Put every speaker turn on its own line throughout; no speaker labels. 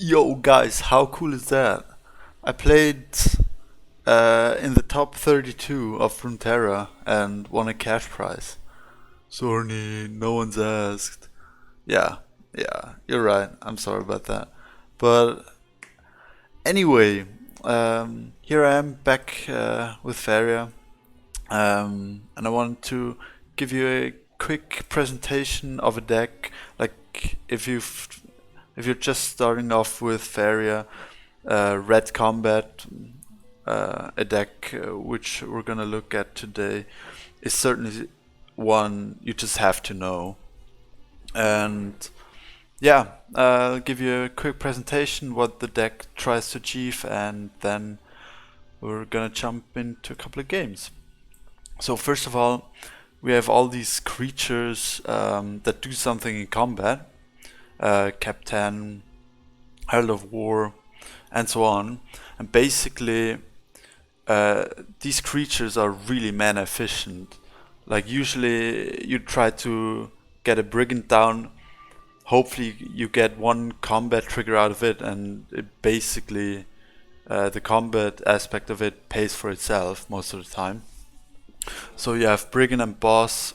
Yo guys, how cool is that? I played in the top 32 of Runeterra and won a cash prize. Sorry, no one's asked. Yeah, yeah, you're right. I'm sorry about that. But anyway, here I am back with Faeria, and I wanted to give you a quick presentation of a deck. Like if you're just starting off with Faeria, Red Combat, a deck which we're gonna look at today, is certainly one you just have to know. And yeah, I'll give you a quick presentation what the deck tries to achieve, and then we're gonna jump into a couple of games. So first of all, we have all these creatures that do something in combat. Captain, Herald of War, and so on. And basically, these creatures are really mana efficient. Like usually you try to get a brigand down, hopefully you get one combat trigger out of it, and it basically the combat aspect of it pays for itself most of the time. So you have brigand and boss,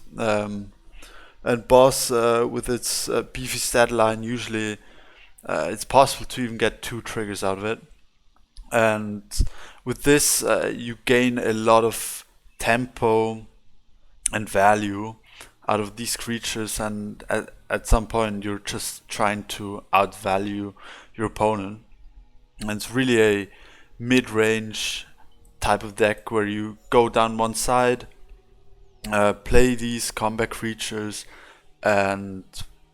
and boss with its beefy stat line, usually it's possible to even get two triggers out of it. And with this, you gain a lot of tempo and value out of these creatures, and at some point you're just trying to outvalue your opponent. And it's really a mid-range type of deck where you go down one side, play these combat creatures, and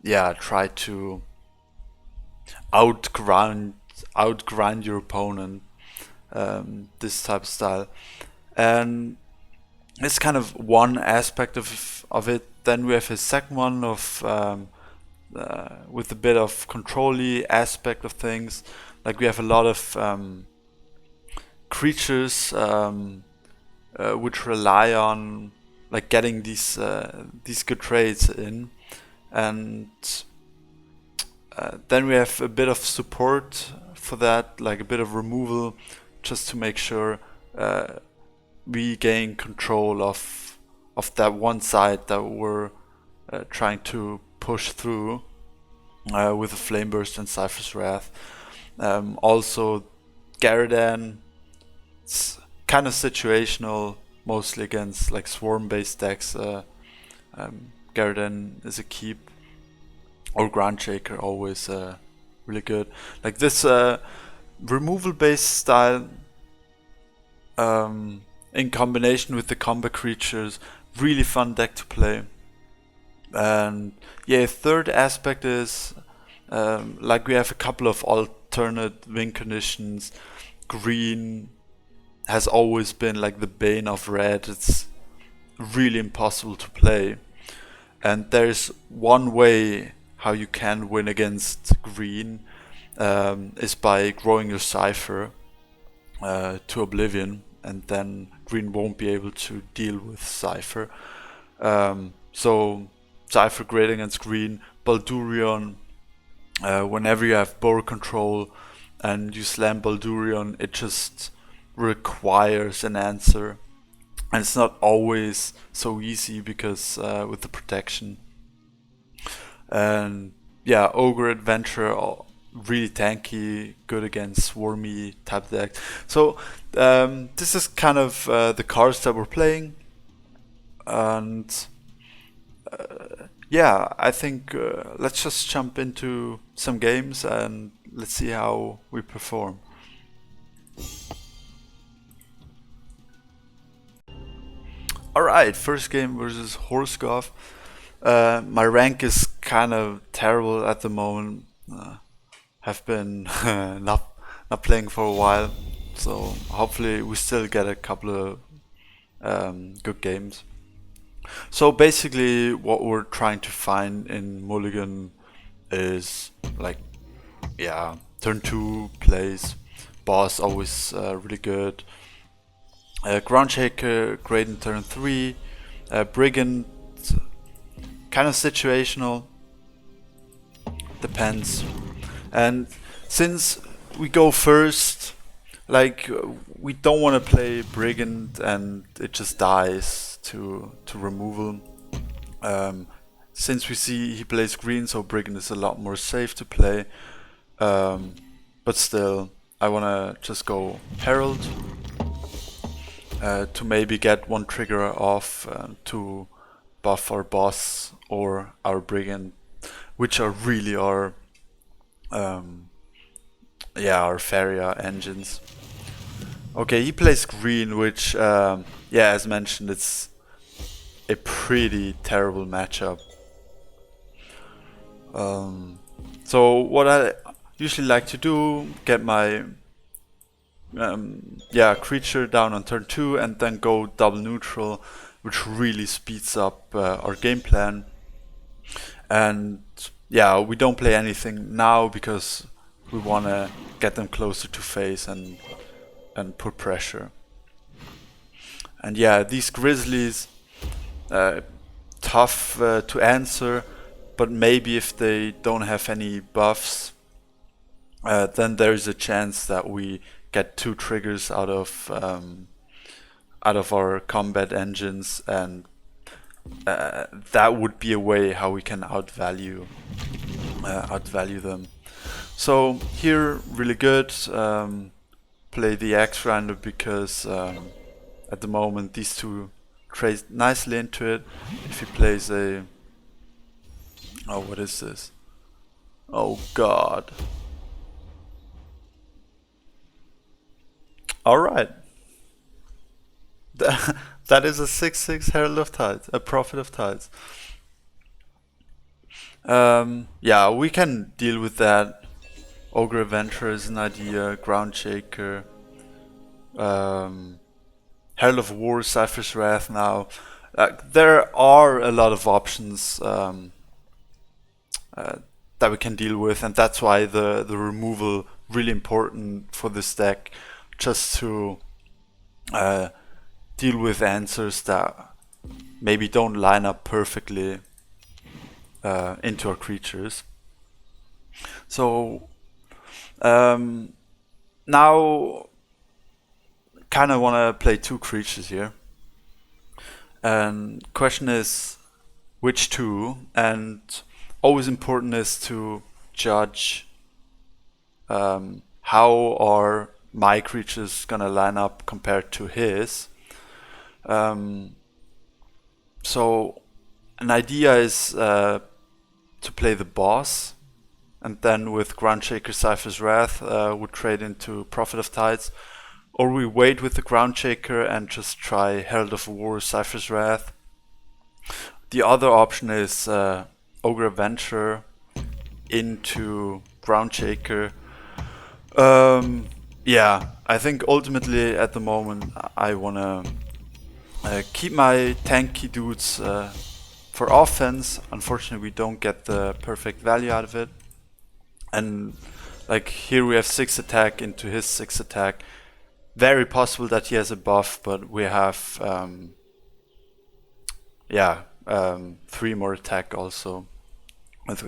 yeah, try to outgrind your opponent. This type of style, and it's kind of one aspect of it. Then we have a second one of with a bit of control-y aspect of things. Like we have a lot of creatures which rely on like getting these good trades in, and then we have a bit of support for that, like a bit of removal, just to make sure we gain control of that one side that we're trying to push through with a Flame Burst and Cypher's Wrath. Also, Garadan, it's kind of situational, mostly against like swarm-based decks. Garadan is a keep, or Groundshaker, always really good. Like this removal-based style, in combination with the combat creatures, really fun deck to play. And yeah, third aspect is like we have a couple of alternate win conditions. Green has always been like the bane of red. It's really impossible to play, and there's one way how you can win against green, is by growing your Cypher to oblivion, and then green won't be able to deal with Cypher. So Cypher great against green. Baldurion, whenever you have board control and you slam Baldurion, it just requires an answer, and it's not always so easy because with the protection. And yeah, Ogre Adventurer, really tanky, good against swarmy type deck. So this is kind of the cards that we're playing, and yeah, I think let's just jump into some games and let's see how we perform. Alright, first game versus Horsegoth. My rank is kind of terrible at the moment. Have been not playing for a while, so hopefully we still get a couple of good games. So basically, what we're trying to find in Mulligan is like, yeah, turn 2 plays, boss always really good. Groundshaker great in turn 3. Brigand kind of situational, depends. And since we go first, like we don't want to play Brigand and it just dies to removal. Since we see he plays green, so Brigand is a lot more safe to play. But still, I want to just go Herald to maybe get one trigger off to buff our boss or our Brigand, which are really our our Faeria engines. Okay, he plays green, which as mentioned, it's a pretty terrible matchup. So what I usually like to do, get my creature down on turn 2 and then go double neutral, which really speeds up our game plan. And yeah, we don't play anything now because we want to get them closer to face and put pressure. And yeah, these Grizzlies, tough to answer, but maybe if they don't have any buffs, then there is a chance that we get 2 triggers out of our combat engines, and that would be a way how we can outvalue them. So here, really good. Play the X Grinder because at the moment these two trade nicely into it. If he plays a... oh, what is this? Oh god. Alright. That is a 6/6 Herald of Tides, a Prophet of Tides. Yeah, we can deal with that. Ogre Adventurer is an idea, Ground Shaker, Herald of War, Cypher's Wrath now. There are a lot of options that we can deal with, and that's why the removal really important for this deck, just to deal with answers that maybe don't line up perfectly into our creatures. So now kind of want to play 2 creatures here, and question is which 2, and always important is to judge how are my creatures gonna line up compared to his. So an idea is to play the boss, and then with Groundshaker, Cypher's Wrath would trade into Prophet of Tides, or we wait with the Groundshaker and just try Herald of War, Cypher's Wrath. The other option is Ogre Adventurer into Groundshaker. Yeah, I think ultimately at the moment I wanna keep my tanky dudes for offense. Unfortunately, we don't get the perfect value out of it. And like here we have 6 attack into his 6 attack. Very possible that he has a buff, but we have 3 more attack also, with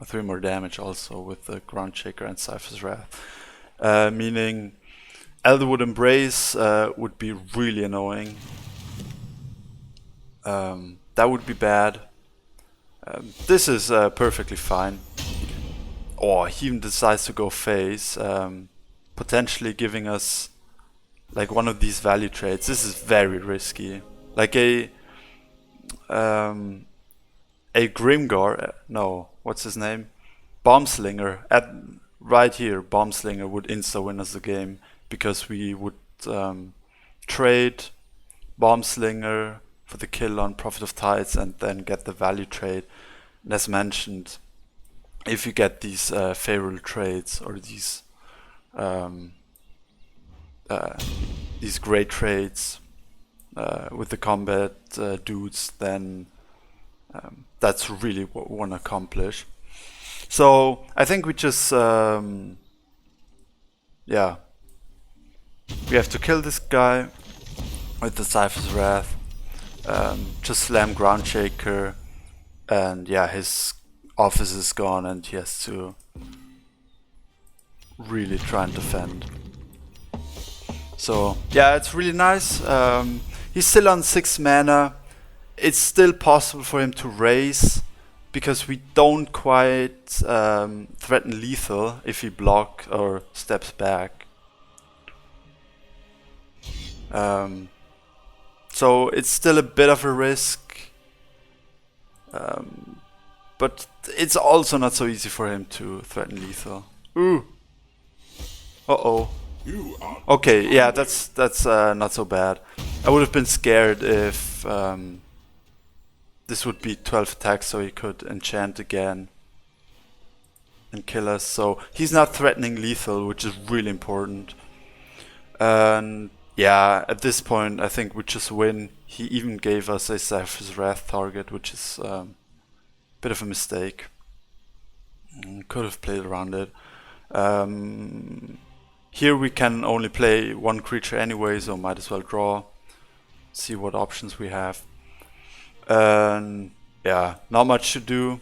3 more damage also with the Groundshaker and Cypher's Wrath. Meaning Elderwood Embrace would be really annoying. That would be bad. This is perfectly fine. Or he even decides to go face, potentially giving us like one of these value trades. This is very risky. Like a Grimgar, no, what's his name? Bombslinger, right here, Bombslinger would insta-win us the game, because we would trade Bombslinger for the kill on Prophet of Tides and then get the value trade. And as mentioned, if you get these favorable trades, or these great trades with the combat dudes, then that's really what we want to accomplish. So I think we just we have to kill this guy with the Cypher's Wrath, just slam Groundshaker, and yeah, his office is gone and he has to really try and defend. So yeah, it's really nice. He's still on 6 mana. It's still possible for him to raise, because we don't quite threaten lethal if he blocks or steps back. So it's still a bit of a risk, but it's also not so easy for him to threaten lethal. Ooh. Uh-oh. Okay, yeah, that's not so bad. I would have been scared if this would be 12 attacks, so he could enchant again and kill us. So he's not threatening lethal, which is really important. And yeah, at this point, I think we just win. He even gave us a Cypher's Wrath target, which is a bit of a mistake. Could have played around it. Here we can only play 1 creature anyway, so might as well draw. See what options we have. And yeah, not much to do.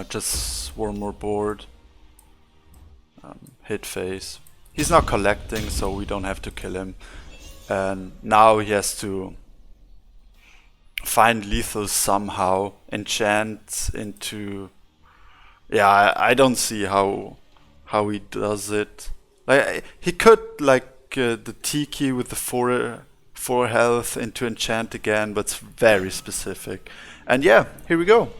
Just one more board. Hit face. He's not collecting, so we don't have to kill him. And now he has to find lethal somehow, enchant into... Yeah, I don't see how he does it. Like, he could the Tiki with the 4 health into enchant again, but it's very specific. And yeah, here we go.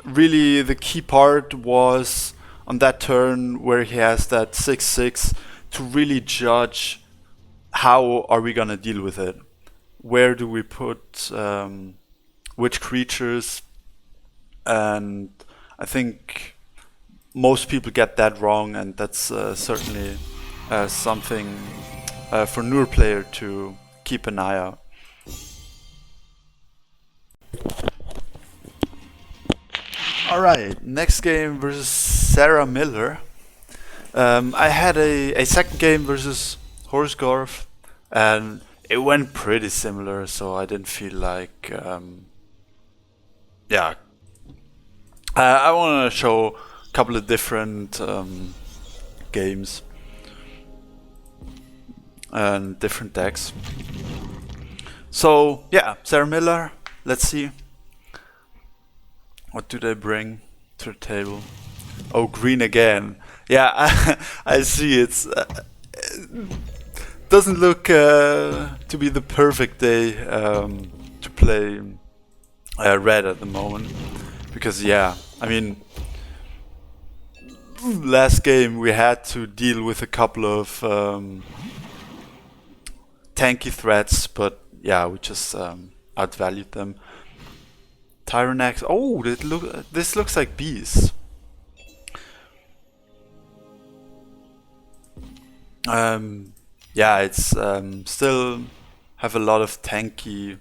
Really, the key part was on that turn where he has that 6/6 to really judge how are we gonna deal with it. Where do we put which creatures? And I think most people get that wrong, and that's certainly something for newer player to keep an eye out. Alright, next game versus Sarah Miller. I had a second game versus Horsgorf, and it went pretty similar, so I didn't feel like... yeah. I want to show a couple of different games and different decks. So yeah, Sarah Miller, let's see. What do they bring to the table? Oh, green again. Yeah, I see. It doesn't look to be the perfect day to play red at the moment. Because yeah, I mean, last game we had to deal with a couple of tanky threats, but yeah, we just outvalued them. Tyrannax. Oh, this looks like bees. Yeah, it's still have a lot of tanky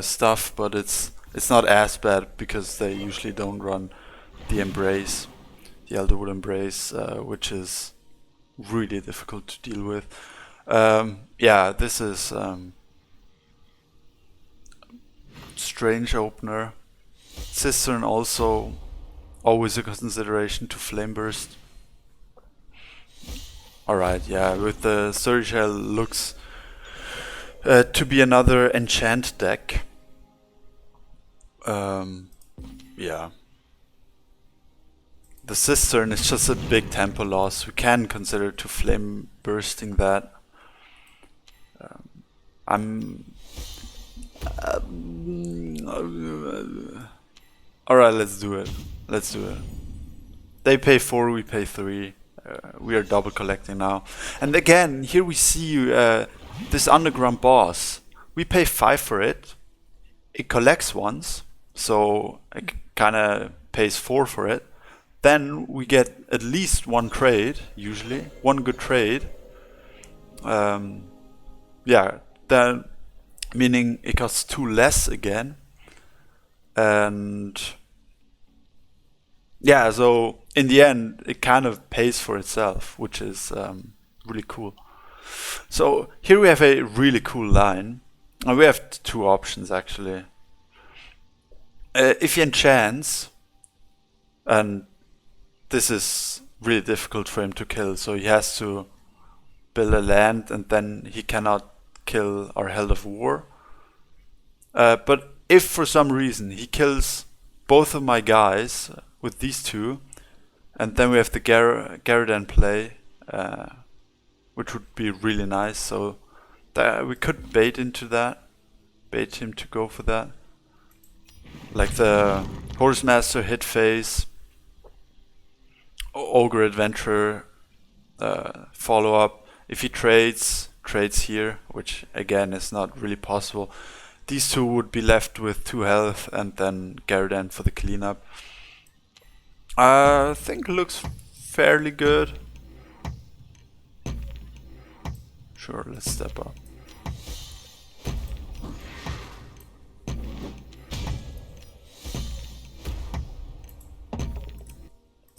stuff, but it's not as bad because they usually don't run the Embrace, the Elderwood Embrace, which is really difficult to deal with. Yeah, this is strange opener. Cistern also always a consideration to Flame Burst. Alright, yeah, with the Sturgel looks to be another enchant deck. Yeah. The Cistern is just a big tempo loss. We can consider to Flame Bursting that. Alright, let's do it. Let's do it. They pay 4, we pay 3. We are double collecting now. And again, here we see this underground boss. We pay 5 for it. It collects once, so it kinda pays 4 for it. Then we get at least 1 trade, usually. 1 good trade. Yeah, then meaning it costs 2 less again. And yeah, so in the end it kind of pays for itself, which is really cool. So here we have a really cool line. And we have 2 options actually. If he enchants, And this is really difficult for him to kill, so he has to build a land, and then he cannot kill our Held of War. But if for some reason he kills both of my guys with these two, and then we have the Garridan play, which would be really nice. So we could bait into that, bait him to go for that, like the Horsemaster hit phase, Ogre Adventurer follow up. If he trades here, which again is not really possible, these two would be left with 2 health, and then Garridan for the cleanup. I think looks fairly good. Sure, let's step up.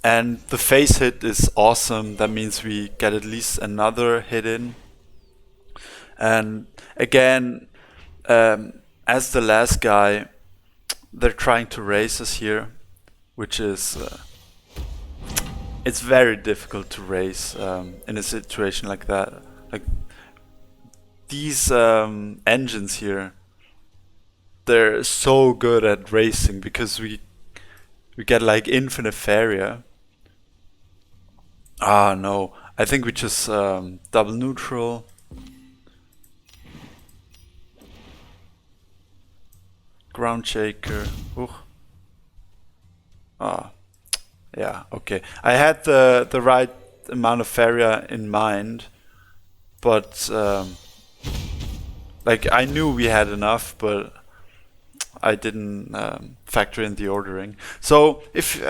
And the face hit is awesome. That means we get at least another hit in. And again, as the last guy, they're trying to race us here, which is it's very difficult to race in a situation like that. Like these engines here, they're so good at racing because we get like infinite Faeria. Ah no, I think we just double neutral. Ground shaker. Ooh. Ah, yeah. Okay. I had the right amount of Faeria in mind, but like I knew we had enough, but I didn't factor in the ordering. So if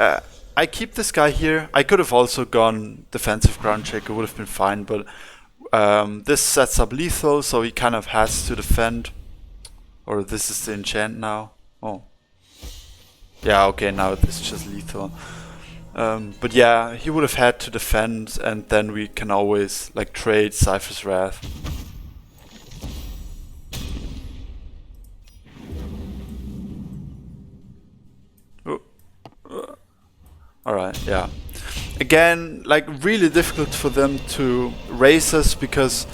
I keep this guy here, I could have also gone defensive ground shaker, would have been fine, but this sets up lethal, so he kind of has to defend. Or this is the enchant now. Oh. Yeah, okay, now this is just lethal. But yeah, he would have had to defend, and then we can always like trade Cypher's Wrath. Alright, yeah. Again, like really difficult for them to race us because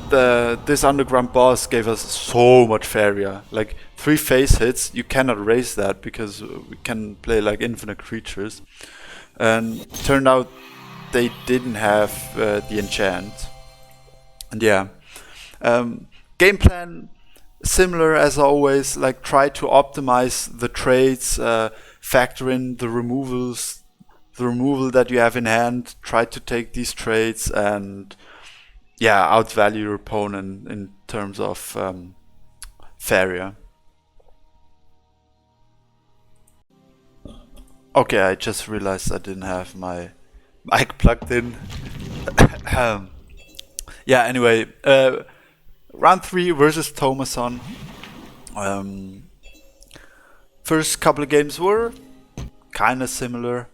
this underground boss gave us so much Faeria. Like 3 face hits, you cannot raise that because we can play like infinite creatures. And turned out they didn't have the enchant. And yeah, game plan similar as always. Like try to optimize the trades, factor in the removals, the removal that you have in hand. Try to take these trades and yeah, outvalue your opponent in terms of Faeria. Okay, I just realized I didn't have my mic plugged in. Yeah, anyway, round 3 versus Thomason. First couple of games were kind of similar.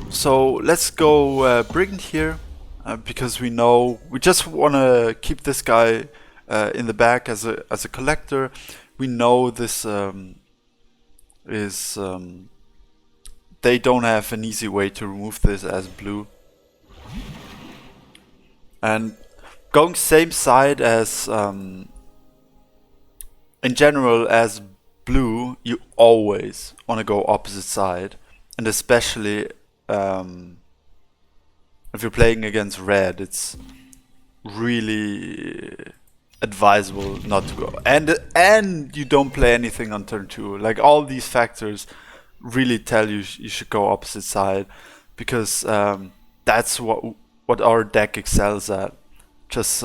So let's go Brigand here. Because we know we just want to keep this guy in the back as a collector. We know this is they don't have an easy way to remove this as blue. And going same side as in general as blue, you always want to go opposite side, and especially if you're playing against red, it's really advisable not to go. And you don't play anything on turn 2. Like all these factors really tell you you should go opposite side, because that's what our deck excels at, just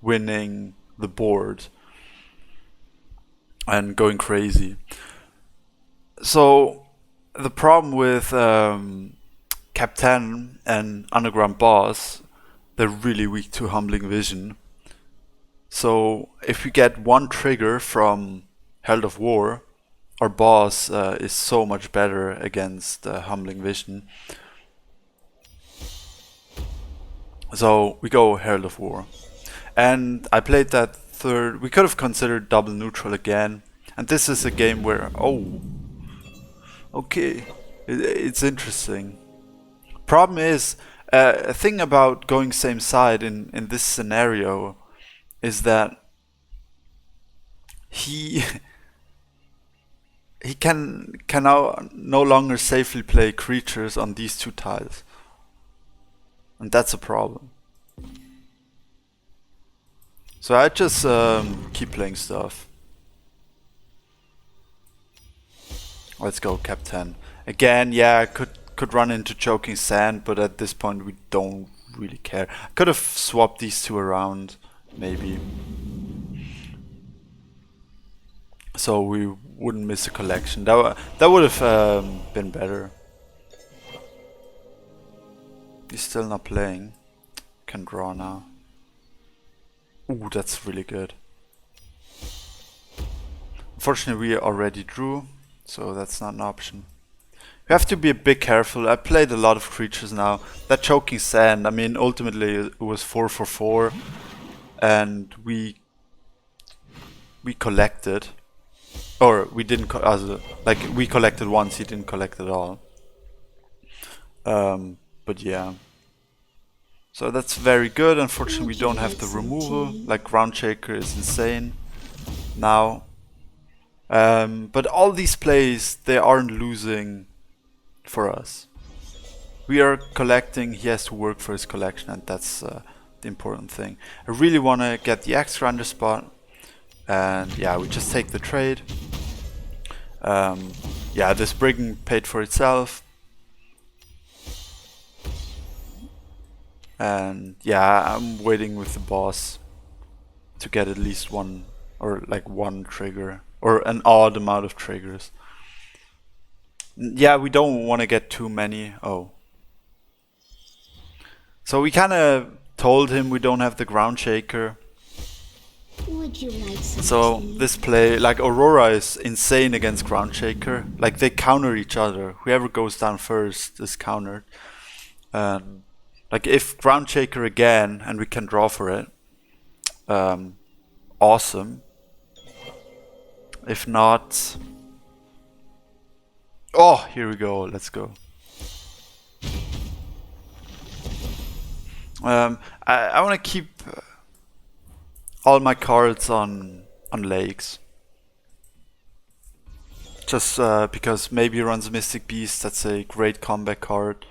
winning the board and going crazy. So the problem with Captain and Underground Boss, they're really weak to Humbling Vision. So if we get one trigger from Herald of War, our boss is so much better against Humbling Vision. So we go Herald of War. And I played that third. We could have considered double neutral again. And this is a game where, oh, Okay, it's interesting. Problem is, a thing about going same side in this scenario is that he he can now no longer safely play creatures on these two tiles, and that's a problem. So I just keep playing stuff. Let's go cap 10 again. Yeah, I could run into choking sand, but at this point we don't really care. I could have swapped these two around, maybe, so we wouldn't miss a collection. That would have been better. He's still not playing. Can draw now. Ooh, that's really good. Unfortunately, we already drew, so that's not an option. We have to be a bit careful. I played a lot of creatures now. That choking sand, I mean, ultimately it was 4 for 4, and we collected, or we didn't. Like we collected once, he didn't collect at all. But yeah. So that's very good. Unfortunately, we don't have the removal. Like Ground Shaker is insane now. But all these plays, they aren't losing for us. We are collecting, he has to work for his collection, and that's the important thing. I really want to get the Axe Grinder spot, and yeah, we just take the trade. Yeah, this Brigand paid for itself. And yeah, I'm waiting with the boss to get at least one, or like one trigger, or an odd amount of triggers. Yeah, we don't want to get too many. Oh. So we kind of told him we don't have the Ground Shaker.
Would you like some
So
tea?
this play, like Aurora is insane against Ground Shaker. Like they counter each other. Whoever goes down first is countered. Like if Ground Shaker again and we can draw for it, awesome. If not, oh, here we go. Let's go. I want to keep all my cards on lakes. Just because maybe he runs Mystic Beast. That's a great combat card.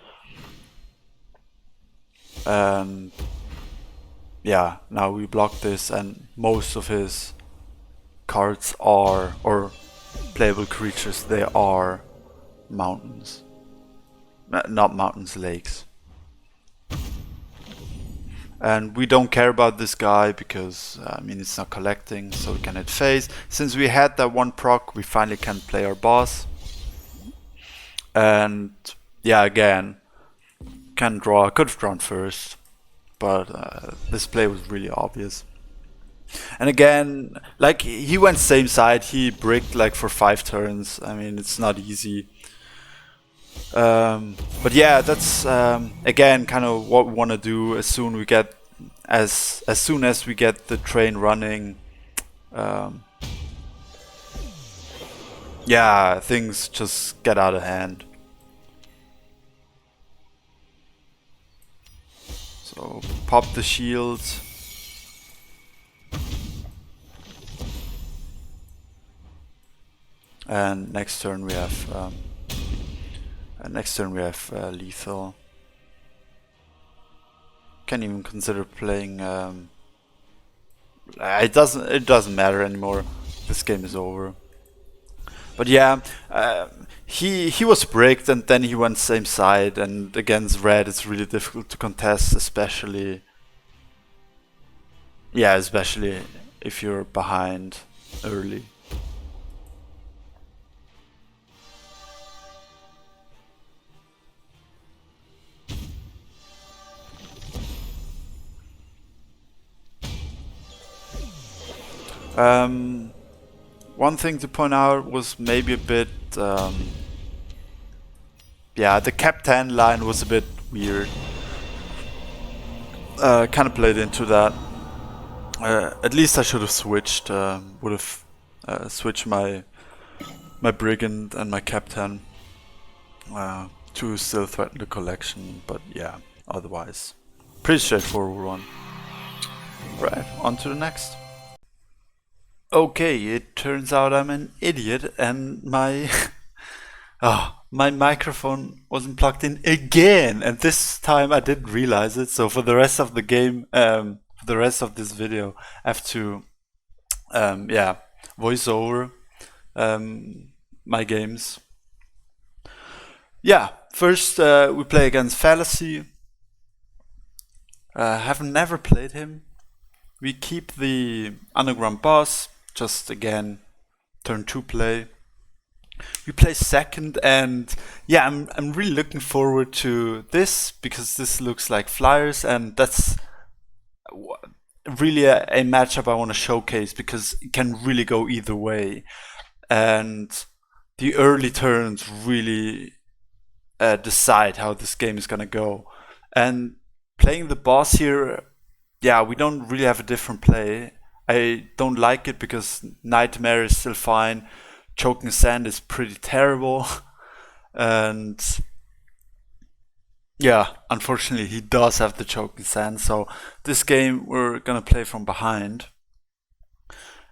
And yeah, now we block this, and most of his cards are, or playable creatures, they are mountains. Not mountains, lakes. And we don't care about this guy because, I mean, it's not collecting, so we can hit phase. Since we had that one proc, we finally can play our boss. And yeah, again, can draw. I could have drawn first, but this play was really obvious. And again, like he went same side, he bricked like for 5 turns. I mean, it's not easy. But yeah, that's again kind of what we want to do as soon we get as soon as we get the train running. Yeah, things just get out of hand. So pop the shields. And next turn we have lethal. Can't even consider playing. It doesn't matter anymore. This game is over. But yeah, he was bricked, and then he went same side. And against red, it's really difficult to contest, especially. Yeah, especially if you're behind early. One thing to point out was maybe a bit, yeah, the cap 10 line was a bit weird. Kind of played into that. At least I should have switched. Would have switched my brigand and my cap 10. to still threaten the collection, but yeah, otherwise, pretty straightforward one. Right, on to the next. Okay, it turns out I'm an idiot and my my microphone wasn't plugged in again, and this time I didn't realize it. So for the rest of the game, for the rest of this video, I have to voice over my games. Yeah, first we play against Fallacy. Have never played him. We keep the underground boss, just again, turn 2 play. We play second, and yeah, I'm really looking forward to this because this looks like flyers, and that's really a matchup I want to showcase because it can really go either way. And the early turns really decide how this game is gonna go. And playing the boss here, yeah, we don't really have a different play. I don't like it because Nightmare is still fine. Choking Sand is pretty terrible. And yeah, unfortunately he does have the Choking Sand. So this game we're gonna play from behind.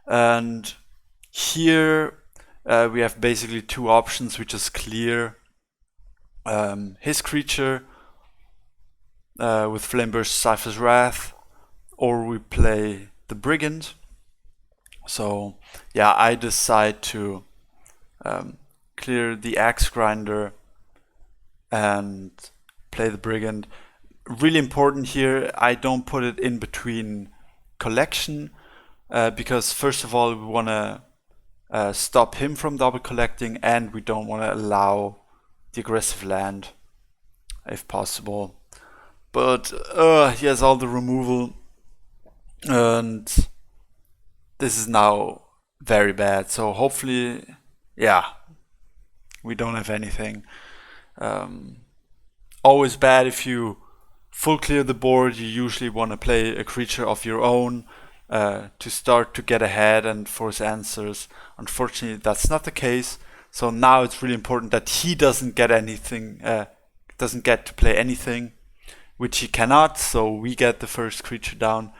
And here we have basically 2 options. We just clear his creature with Flameburst, Cypher's Wrath, or we play the Brigand. So yeah, I decide to clear the Axe Grinder and play the Brigand. Really important here, I don't put it in between collection because first of all we want to stop him from double collecting, and we don't want to allow the aggressive land if possible. But he has all the removal, and this is now very bad. So hopefully, yeah, we don't have anything. Always bad if you full clear the board. You usually want to play a creature of your own to start to get ahead and force answers. Unfortunately, that's not the case. So now it's really important that he doesn't get anything, doesn't get to play anything, which he cannot. So we get the first creature down.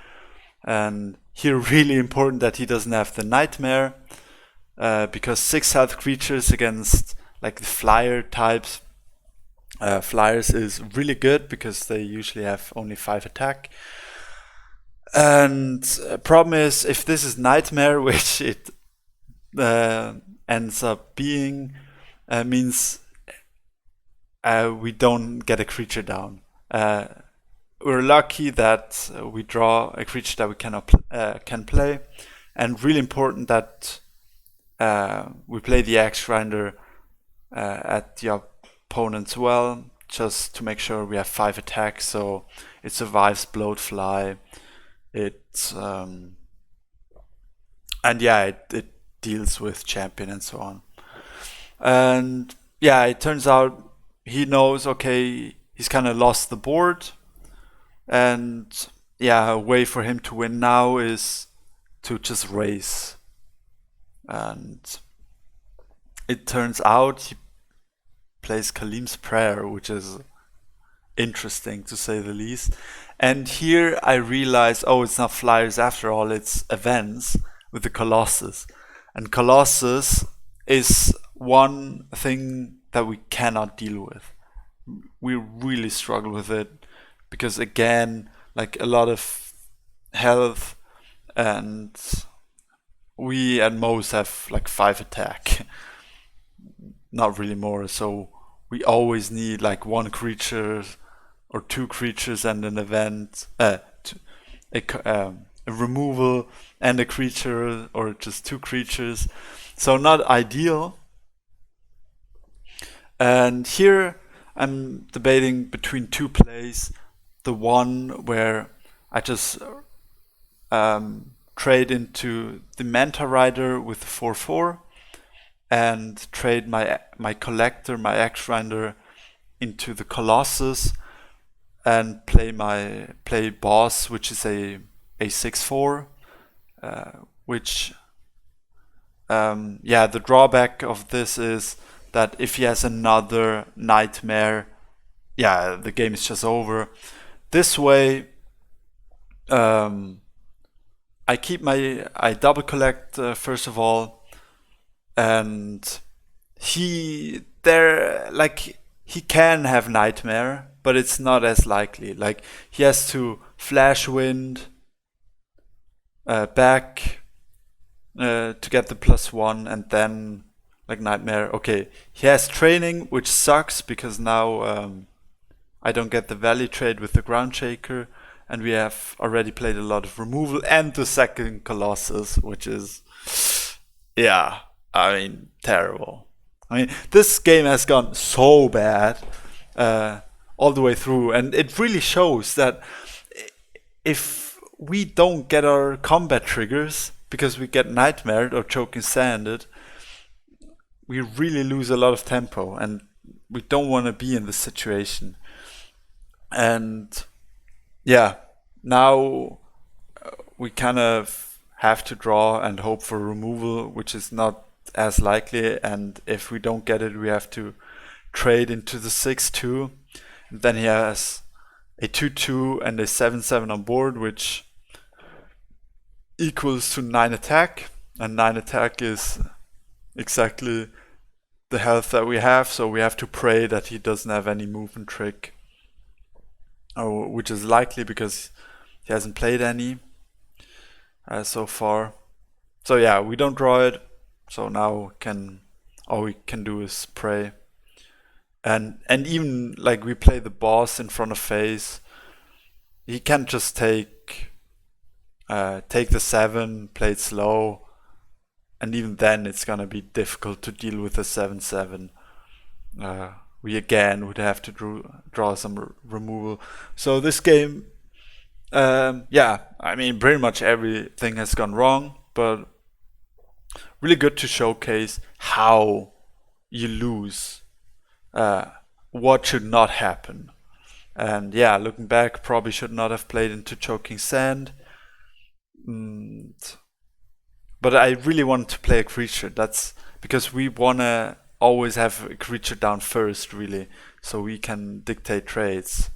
And here really important that he doesn't have the Nightmare, because 6 health creatures against like the flyer types, flyers is really good because they usually have only 5 attack. And problem is, if this is Nightmare, which it ends up being, means we don't get a creature down. We're lucky that we draw a creature that we can play, and really important that we play the Axe Grinder at the opponent's well, just to make sure we have 5 attacks, so it survives Bloatfly. And yeah, it deals with champion and so on. And yeah, it turns out he knows, okay, he's kind of lost the board. And yeah, a way for him to win now is to just raise. And it turns out he plays Kalim's Prayer, which is interesting to say the least. And here I realize, oh, it's not flyers after all, it's events with the Colossus. And Colossus is one thing that we cannot deal with. We really struggle with it because, again, like a lot of health, and we at most have like 5 attack, not really more. So we always need like 1 creature or 2 creatures and an event, a removal and a creature, or just 2 creatures. So not ideal. And here I'm debating between 2 plays. The one where I just trade into the Manta Rider with 4/4 and trade my collector, my Axe Grinder, into the Colossus and play boss, which is a 6/4, which the drawback of this is that if he has another nightmare, yeah, the game is just over. This way, I double collect first of all, and he can have nightmare, but it's not as likely. Like he has to flash wind back to get the +1, and then like nightmare. Okay, he has training, which sucks because now I don't get the value trade with the ground shaker, and we have already played a lot of removal and the second Colossus, which is, yeah, I mean, terrible. I mean, this game has gone so bad all the way through, and it really shows that if we don't get our combat triggers because we get nightmared or choking sanded, we really lose a lot of tempo, and we don't want to be in this situation. And yeah, now we kind of have to draw and hope for removal, which is not as likely. And if we don't get it, we have to trade into the 6-2. And then he has a 2-2 and a 7-7 on board, which equals to 9 attack. And 9 attack is exactly the health that we have, so we have to pray that he doesn't have any movement trick. Which is likely because he hasn't played any so far. So yeah, we don't draw it. So now all we can do is pray. And even like we play the boss in front of face, he can't just take the 7, play it slow, and even then it's gonna be difficult to deal with the 7-7. We again would have to draw some removal. So this game, yeah, I mean, pretty much everything has gone wrong, but really good to showcase how you lose, what should not happen. And yeah, looking back, probably should not have played into choking sand. But I really wanted to play a creature. That's because we wanna always have a creature down first, really, so we can dictate trades.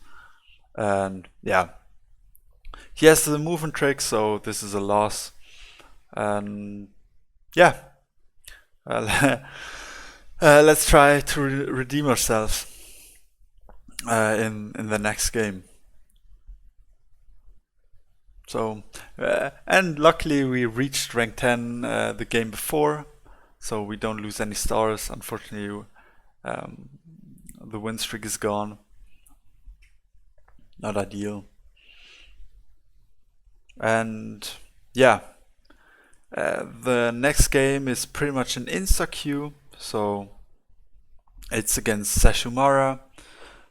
And yeah, he has the movement trick, so this is a loss. And yeah, let's try to redeem ourselves in the next game. So and luckily we reached rank 10 the game before, so we don't lose any stars. Unfortunately, the win streak is gone. Not ideal. And yeah, the next game is pretty much an insta queue, so it's against Sashumara,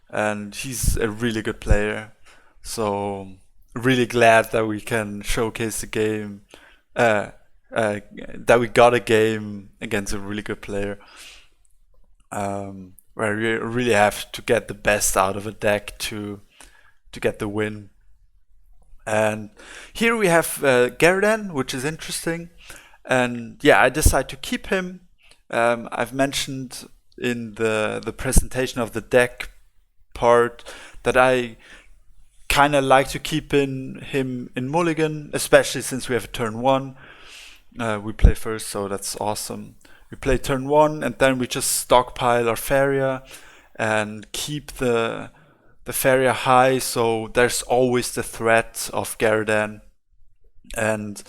and he's a really good player. So really glad that we can showcase the game. That we got a game against a really good player, where we really have to get the best out of a deck to get the win. And here we have Garadan, which is interesting. And yeah, I decided to keep him. I've mentioned in the presentation of the deck part that I kind of like to keep him in Mulligan, especially since we have a turn 1. We play first, so that's awesome. We play turn 1, and then we just stockpile our Faeria and keep the Faeria high, so there's always the threat of Garadan. And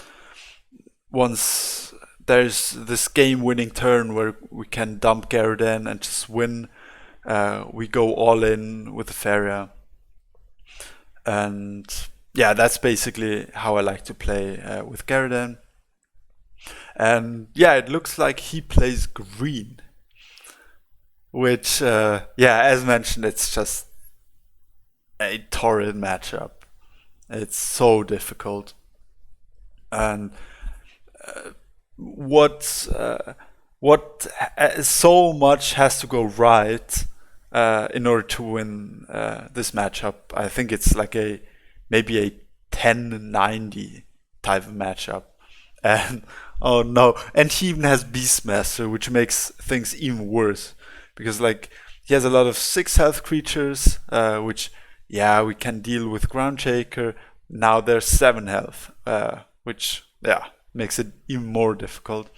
once there's this game-winning turn where we can dump Garadan and just win, we go all in with the Faeria. And yeah, that's basically how I like to play with Garadan. And yeah, it looks like he plays green, which, yeah, as mentioned, it's just a torrid matchup. It's so difficult. And what so much has to go right in order to win this matchup. I think it's like maybe a 10-90 type of matchup. And Oh no. And he even has Beastmaster, which makes things even worse. Because like he has a lot of 6 health creatures, which yeah, we can deal with Ground Shaker. Now there's 7 health, which yeah, makes it even more difficult.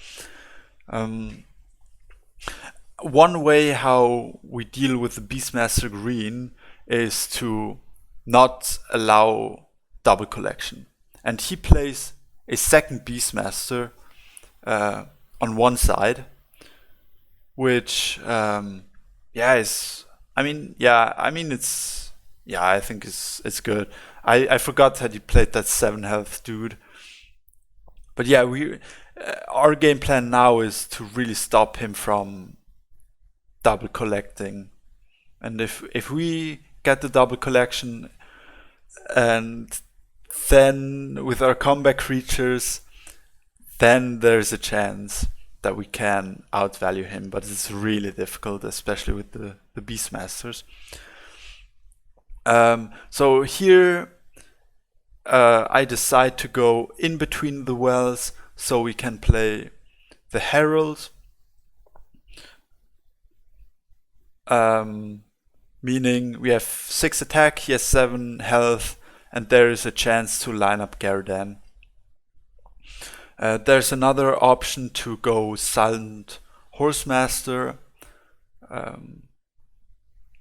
One way how we deal with the Beastmaster green is to not allow double collection. And he plays a second Beastmaster on one side, which I think it's good. I forgot that he played that 7 health dude. But yeah, our game plan now is to really stop him from double collecting. And if we get the double collection, and then with our combat creatures, then there's a chance that we can outvalue him, but it's really difficult, especially with the Beastmasters. So here I decide to go in between the wells so we can play the Herald, meaning we have 6 attack, he has 7 health, and there is a chance to line up Gardan. There's another option to go Silent Horsemaster,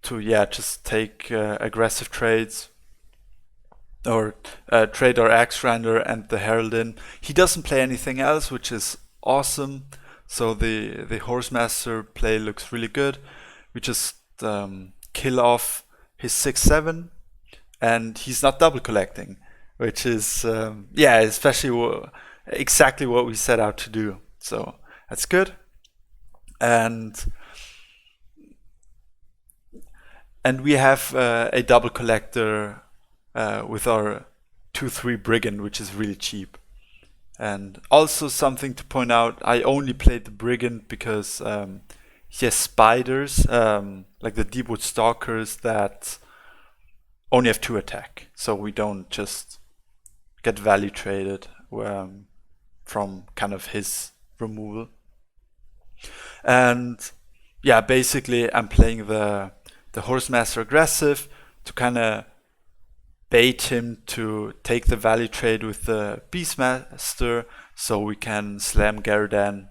to just take aggressive trades, or trade our Axe Grinder and the Herald in. He doesn't play anything else, which is awesome. So the Horsemaster play looks really good. We just kill off his 6/7, and he's not double collecting, which is especially exactly what we set out to do. So that's good. And we have a double collector with our 2/3 Brigand, which is really cheap. And also something to point out, I only played the Brigand because he has spiders, like the Deepwood Stalkers, that only have 2 attack. So we don't just get value traded from kind of his removal. And yeah, basically I'm playing the Horsemaster aggressive to kind of bait him to take the value trade with the Beastmaster so we can slam Gardan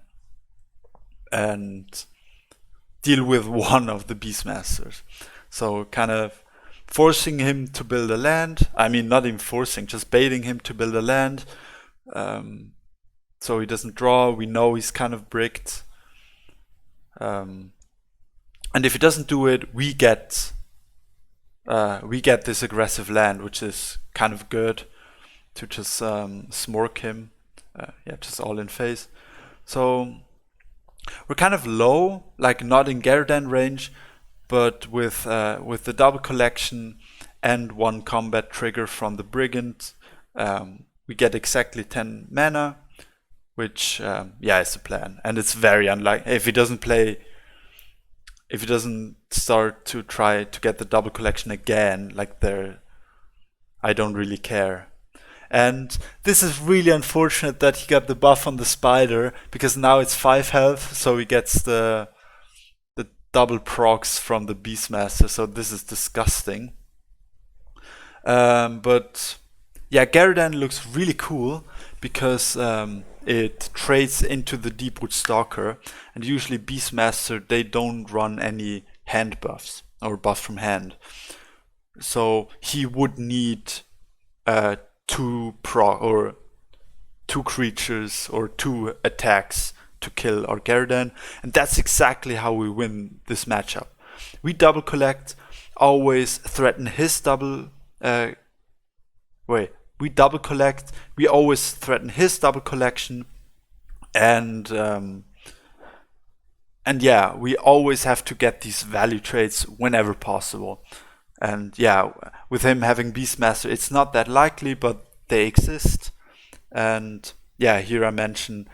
and deal with one of the Beastmasters. So kind of forcing him to build a land. I mean, not even forcing, just baiting him to build a land. So he doesn't draw. We know he's kind of bricked. And if he doesn't do it, we get this aggressive land, which is kind of good to just smork him. Just all in phase. So we're kind of low, like not in Gardan range, but with the double collection and 1 combat trigger from the Brigand, we get exactly 10 mana, which is the plan. And it's very unlikely if he doesn't start to try to get the double collection again, like I don't really care. And this is really unfortunate that he got the buff on the spider, because now it's 5 health, so he gets the double procs from the Beastmaster, so this is disgusting. But yeah, Gardan looks really cool because it trades into the Deepwood Stalker, and usually Beastmaster, they don't run any hand buffs or buff from hand. So he would need 2 creatures or 2 attacks to kill our Gardan, and that's exactly how we win this matchup. We double collect, always threaten his double we double collect, we always threaten his double collection, and we always have to get these value trades whenever possible. And yeah, with him having Beastmaster, it's not that likely, but they exist. And yeah, here I mention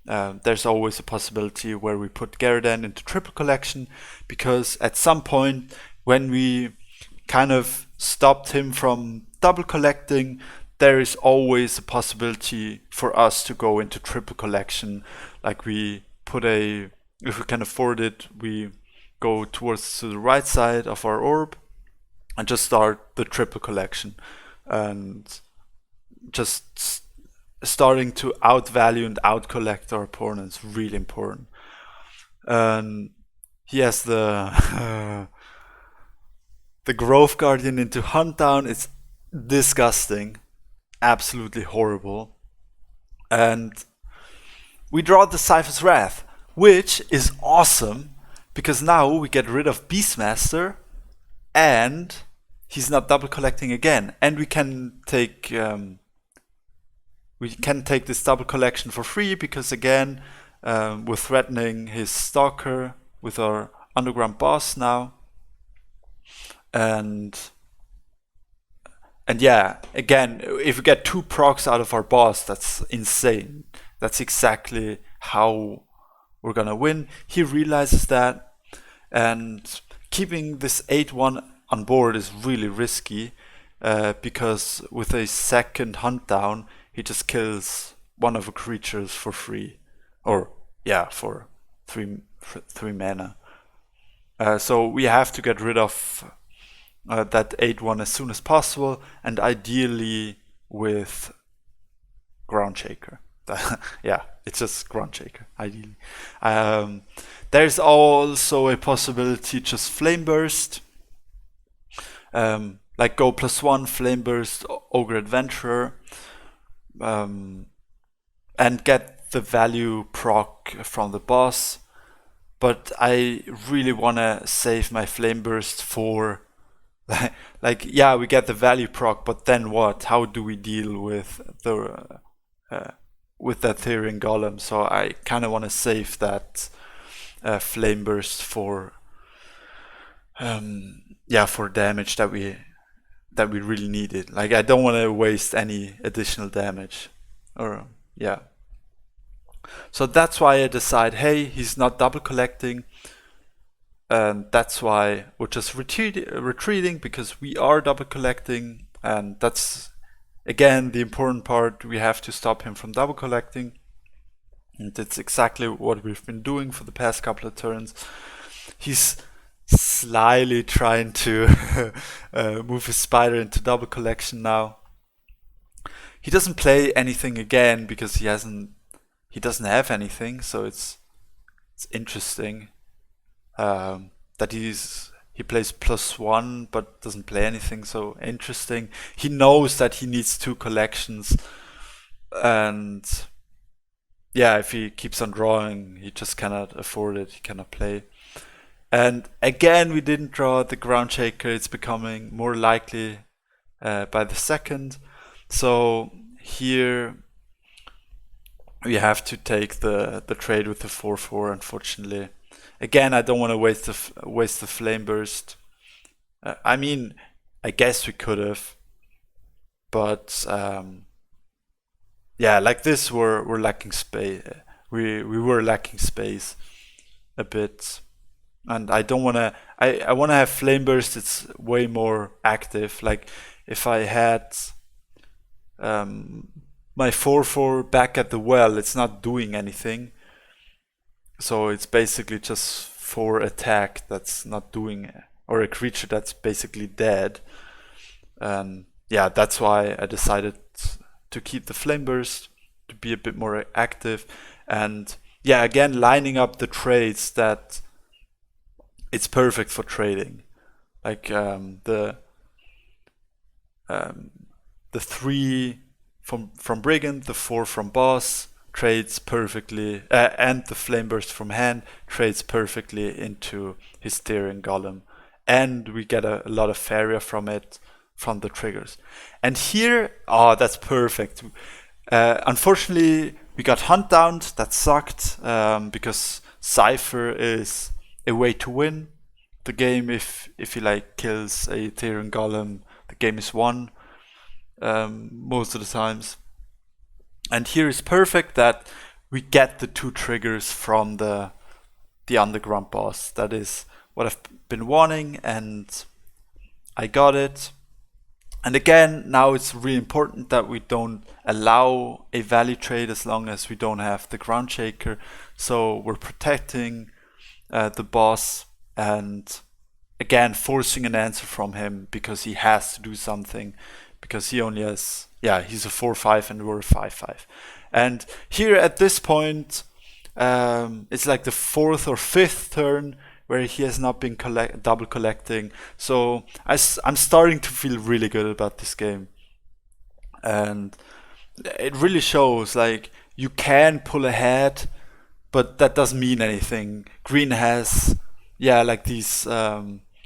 there's always a possibility where we put Gardan into triple collection, because at some point when we kind of stopped him from double collecting, there is always a possibility for us to go into triple collection. Like we put if we can afford it, we go towards to the right side of our orb and just start the triple collection, and just starting to outvalue and outcollect our opponents, really important. And he has the the Grove Guardian into Hunt Down. It's disgusting, absolutely horrible. And we draw the Cypher's Wrath, which is awesome because now we get rid of Beastmaster and he's not double collecting again, and we can take this double collection for free because again we're threatening his Stalker with our underground boss now, and yeah, again, if we get 2 procs out of our boss, that's insane. That's exactly how we're gonna win. He realizes that, and keeping this 8-1 on board is really risky because with a second Hunt Down, he just kills one of the creatures for free, or yeah, for three mana. So we have to get rid of that 8-1 as soon as possible, and ideally with Ground Shaker. Yeah, it's just Ground Shaker, ideally. There's also a possibility just Flame Burst. Like go +1, Flame Burst, Ogre Adventurer, and get the value proc from the boss. But I really want to save my Flame Burst for like, yeah, we get the value proc, but then what? How do we deal with the with that Therian Golem? So I kind of want to save that Flame Burst for for damage that we really needed. Like I don't want to waste any additional damage, or yeah. So that's why I decide, hey, he's not double collecting. And that's why we're just retreating, because we are double collecting, and that's again the important part. We have to stop him from double collecting, and that's exactly what we've been doing for the past couple of turns. He's slyly trying to move his spider into double collection now. He doesn't play anything again because he doesn't have anything, so it's interesting. That he plays +1 but doesn't play anything, so interesting. He knows that he needs 2 collections, and yeah, if he keeps on drawing, he just cannot afford it, he cannot play. And again, we didn't draw the Ground Shaker. It's becoming more likely by the second. So here we have to take the trade with the 4/4, unfortunately. Again, I don't want to waste the Flame Burst. I mean, I guess we could have, but yeah, like this, we're lacking space. We were lacking space a bit, and I don't want to. I want to have Flame Burst. It's way more active. Like if I had my 4/4 back at the well, it's not doing anything. So it's basically just 4 attack that's not doing, or a creature that's basically dead. Yeah, that's why I decided to keep the Flame Burst, to be a bit more active. And yeah, again, lining up the trades that it's perfect for trading. Like the 3 from Brigand, the 4 from Boss, trades perfectly, and the Flame Burst from hand trades perfectly into his Therian Golem, and we get a lot of Faeria from it, from the triggers. And here, oh, that's perfect. Unfortunately, we got Hunt Downed. That sucked because Cypher is a way to win the game. If he like kills a Therian Golem, the game is won most of the times. And here is perfect that we get the 2 triggers from the underground boss. That is what I've been wanting, and I got it. And again, now it's really important that we don't allow a value trade as long as we don't have the ground shaker. So we're protecting the boss and again forcing an answer from him because he has to do something because he only has, he's a 4-5 and we're a 5-5. And here at this point, it's like the fourth or fifth turn where he has not been double collecting. So I'm starting to feel really good about this game. And it really shows like you can pull ahead, but that doesn't mean anything. Green has, like these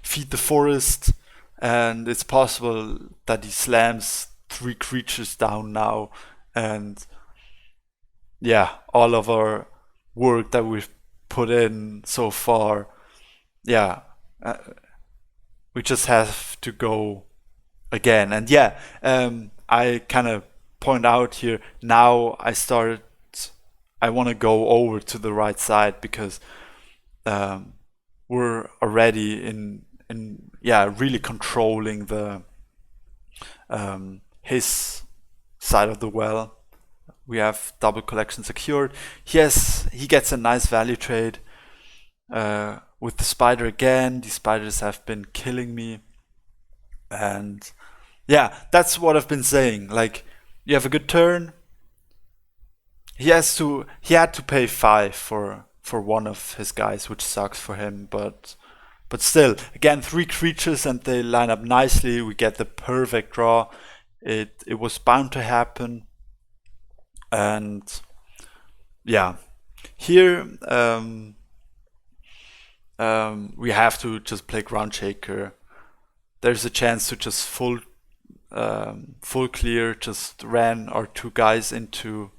feed the forest, and it's possible that he slams 3 creatures down now. And all of our work that we've put in so far, we just have to go again. And I kind of point out here now I want to go over to the right side because we're already in really controlling the his side of the well. We have double collection secured. He gets a nice value trade with the spider again. These spiders have been killing me. And that's what I've been saying. Like, you have a good turn. He had to pay 5 for one of his guys, which sucks for him, but still, again, 3 creatures and they line up nicely. We get the perfect draw. It was bound to happen. And here we have to just play ground shaker. There's a chance to just full clear, just ran our 2 guys into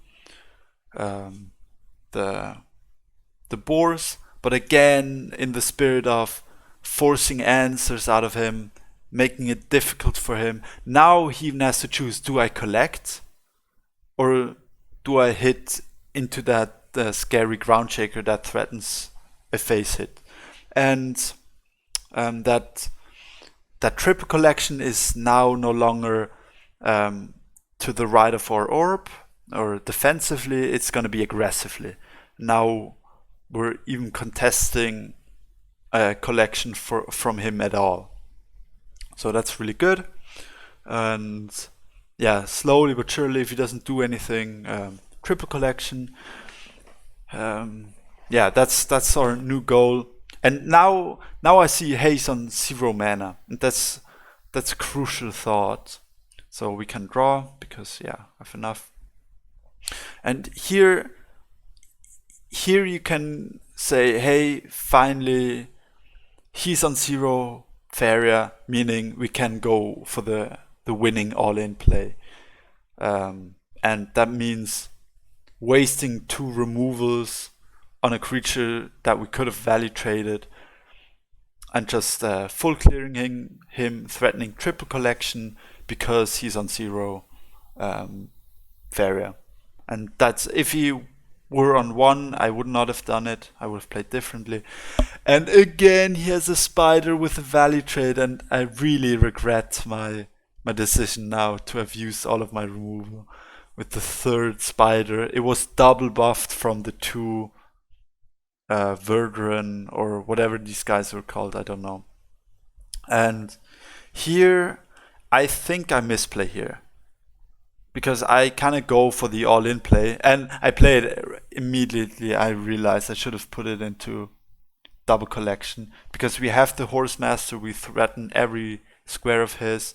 the boars, but again, in the spirit of forcing answers out of him, making it difficult for him, now he even has to choose: do I collect or do I hit into that scary ground shaker that threatens a face hit? And that triple collection is now no longer to the right of our orb or defensively, it's going to be aggressively. Now we're even contesting a collection from him at all. So that's really good. And slowly but surely, if he doesn't do anything, triple collection. That's our new goal. And now I see Haze on 0 mana, and that's a crucial thought. So we can draw because I have enough. And here you can say, hey, finally he's on 0 Faeria, meaning we can go for the winning all-in play. And that means wasting 2 removals on a creature that we could have value traded and just full clearing him, threatening triple collection because he's on 0 Faeria. And that's, if he were on 1, I would not have done it. I would have played differently. And again, he has a spider with a value trade, and I really regret my decision now to have used all of my removal with the 3rd spider. It was double buffed from the 2 Verdran or whatever these guys were called, I don't know. And here, I think I misplay here, because I kind of go for the all-in play, and I play it immediately. I realized I should have put it into double collection, because we have the Horse Master, we threaten every square of his,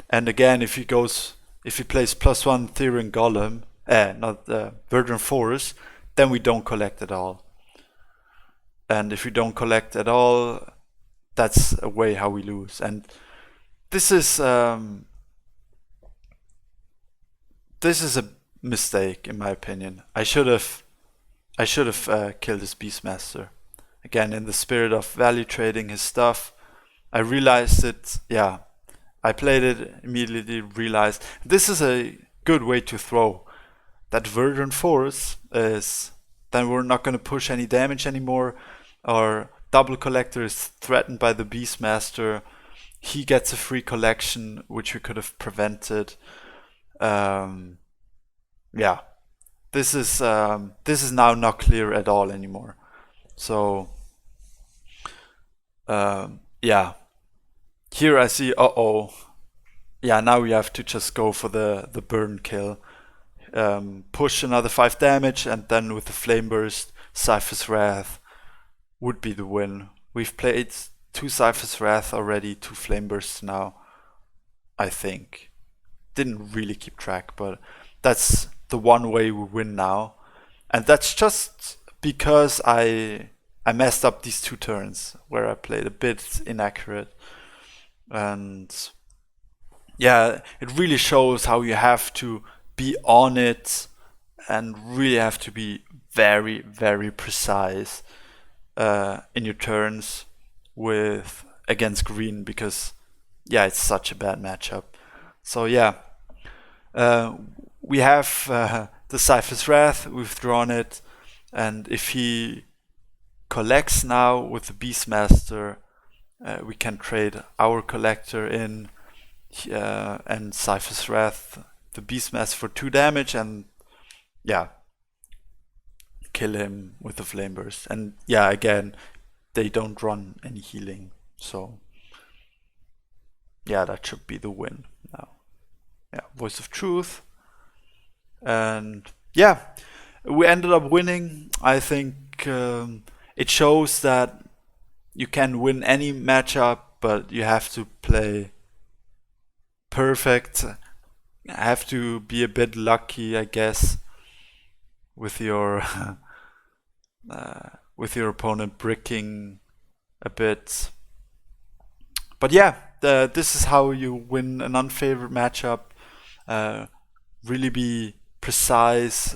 and again, if he plays +1 Therian Golem, not Verdran Forest, then we don't collect at all. And if we don't collect at all, that's a way how we lose. And this is a mistake, in my opinion. I should have killed this Beastmaster. Again, in the spirit of value trading his stuff, I realized it. I played it, immediately realized this is a good way to throw. That Verdant Force is, then we're not going to push any damage anymore. Our double collector is threatened by the Beastmaster, he gets a free collection, which we could have prevented. Um, yeah, this is now not clear at all anymore. So yeah, here I see. Oh, yeah. Now we have to just go for the burn kill. Push another 5 damage, and then with the flame burst, Cypher's Wrath would be the win. We've played 2 Cypher's Wrath already, 2 flame bursts now, I think. Didn't really keep track, but that's the one way we win now. And that's just because I messed up these 2 turns where I played a bit inaccurate. And yeah, it really shows how you have to be on it and really have to be very, very precise in your turns with against green, because yeah, it's such a bad matchup. So yeah, we have the Cypher's Wrath, we've drawn it, and if he collects now with the Beastmaster, we can trade our collector in and Cypher's Wrath, the Beastmaster for 2 damage, and yeah, kill him with the Flame Burst. And yeah, again, they don't run any healing, so yeah, that should be the win now. Yeah, Voice of Truth. And yeah, we ended up winning. I think it shows that you can win any matchup, but you have to play perfect. Have to be a bit lucky, I guess, with your opponent bricking a bit. But yeah, this is how you win an unfavored matchup. Really be precise.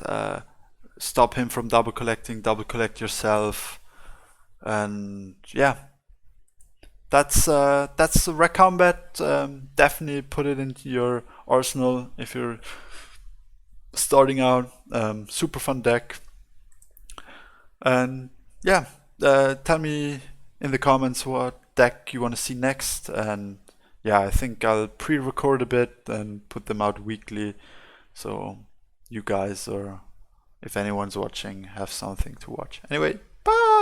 Stop him from double collecting. Double collect yourself, and yeah, that's the rec combat. Definitely put it into your arsenal if you're starting out. Super fun deck. And yeah, tell me in the comments what deck you want to see next. And yeah, I think I'll pre-record a bit and put them out weekly, so you guys, or if anyone's watching, have something to watch. Anyway, bye!